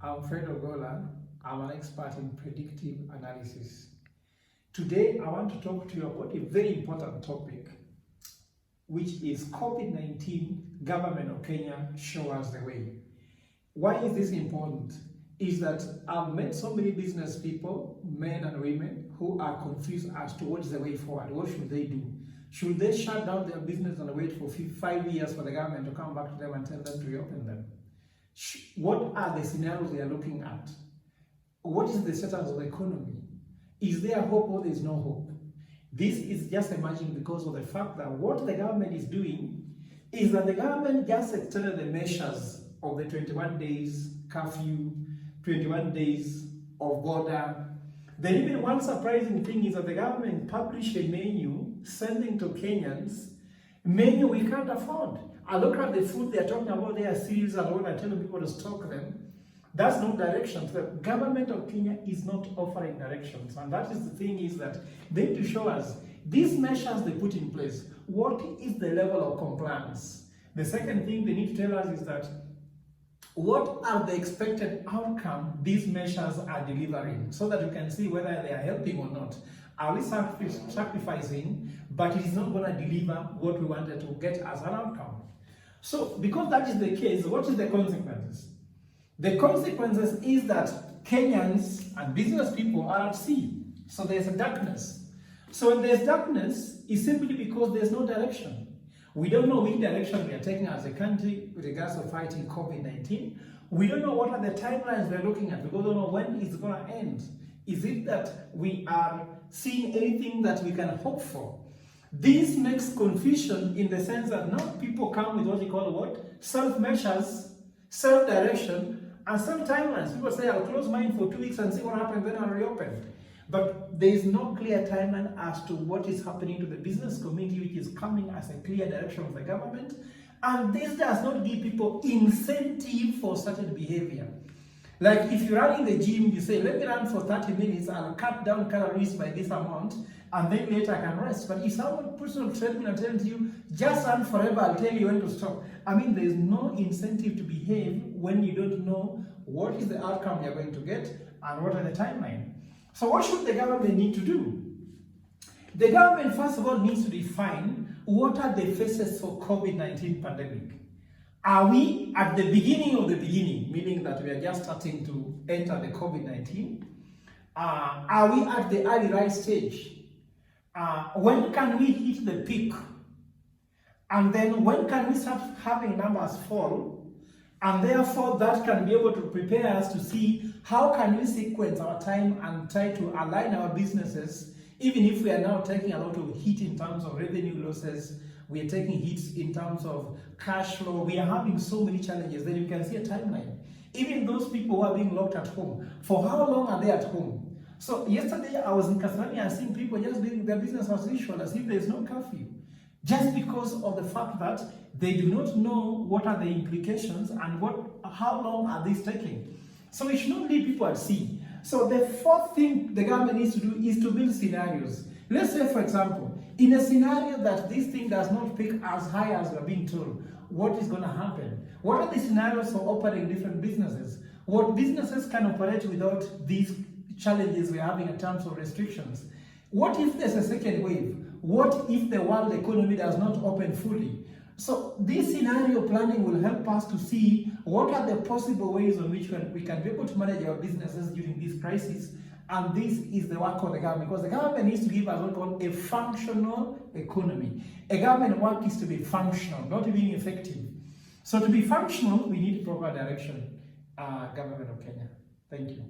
I'm Fred Ogola. I'm an expert in predictive analysis. Today, I want to talk to you about a very important topic, which is COVID-19. Government of Kenya show us the way. Why is this important? Is that I've met so many business people, men and women, who are confused as to what is the way forward. What should they do? Should they shut down their business and wait for 5 years for the government to come back to them and tell them to reopen them? What are the scenarios they are looking at? What is the status of the economy? Is there hope or there is no hope? This is just emerging because of the fact that what the government is doing is that the government just extended the measures of the 21 days curfew, 21 days of border. Then even one surprising thing is that the government published a menu sending to Kenyans, menu we can't afford. I look at the food they're talking about, their cereals and all, and telling people to stock them. That's not directions. The government of Kenya is not offering directions. And that is the thing, is that they need to show us these measures they put in place. What is the level of compliance? The second thing they need to tell us is that what are the expected outcome these measures are delivering, so that you can see whether they are helping or not. Are we sacrificing, but it is not going to deliver what we wanted to get as an outcome? So, because that is the case, what is the consequences? The consequences is that Kenyans and business people are at sea. So there's a darkness. So when there's darkness, it's simply because there's no direction. We don't know which direction we are taking as a country with regards to fighting COVID-19. We don't know what are the timelines we're looking at, because we don't know when it's going to end. Is it that we are seeing anything that we can hope for? This makes confusion in the sense that now people come with what you call what? Self-measures, self-direction, and self-timelines. People say, I'll close mine for 2 weeks and see what happens, then I'll reopen. But there is no clear timeline as to what is happening to the business community, which is coming as a clear direction of the government. And this does not give people incentive for certain behavior. Like if you run in the gym, you say, let me run for 30 minutes, I'll cut down calories by this amount, and then later I can rest. But if someone puts on a treadmill and tells you, just run forever, I'll tell you when to stop. I mean, there's no incentive to behave when you don't know what is the outcome you're going to get and what are the timeline. So what should the government need to do? The government, first of all, needs to define what are the phases for COVID-19 pandemic. Are we at the beginning of the beginning, meaning that we are just starting to enter the COVID-19? Are we at the early rise stage? When can we hit the peak? And then when can we start having numbers fall? And therefore that can be able to prepare us to see how can we sequence our time and try to align our businesses, even if we are now taking a lot of hit in terms of revenue losses, we are taking hits in terms of cash flow, we are having so many challenges. Then you can see a timeline. Even those people who are being locked at home, for how long are they at home? So yesterday I was in Kasarani and seeing people just doing their business as usual, as if there is no curfew. Just because of the fact that they do not know what are the implications and how long are these taking. So we should not leave people at sea. So the fourth thing the government needs to do is to build scenarios. Let's say, for example, in a scenario that this thing does not pick as high as we're being told, what is going to happen? What are the scenarios for operating different businesses? What businesses can operate without these challenges we're having in terms of restrictions? What if there's a second wave? What if the world economy does not open fully? So this scenario planning will help us to see what are the possible ways in which we can be able to manage our businesses during this crisis. And this is the work of the government, because the government needs to give us what we call a functional economy. A government work is to be functional, not being effective. So to be functional, we need proper direction, government of Kenya. Thank you.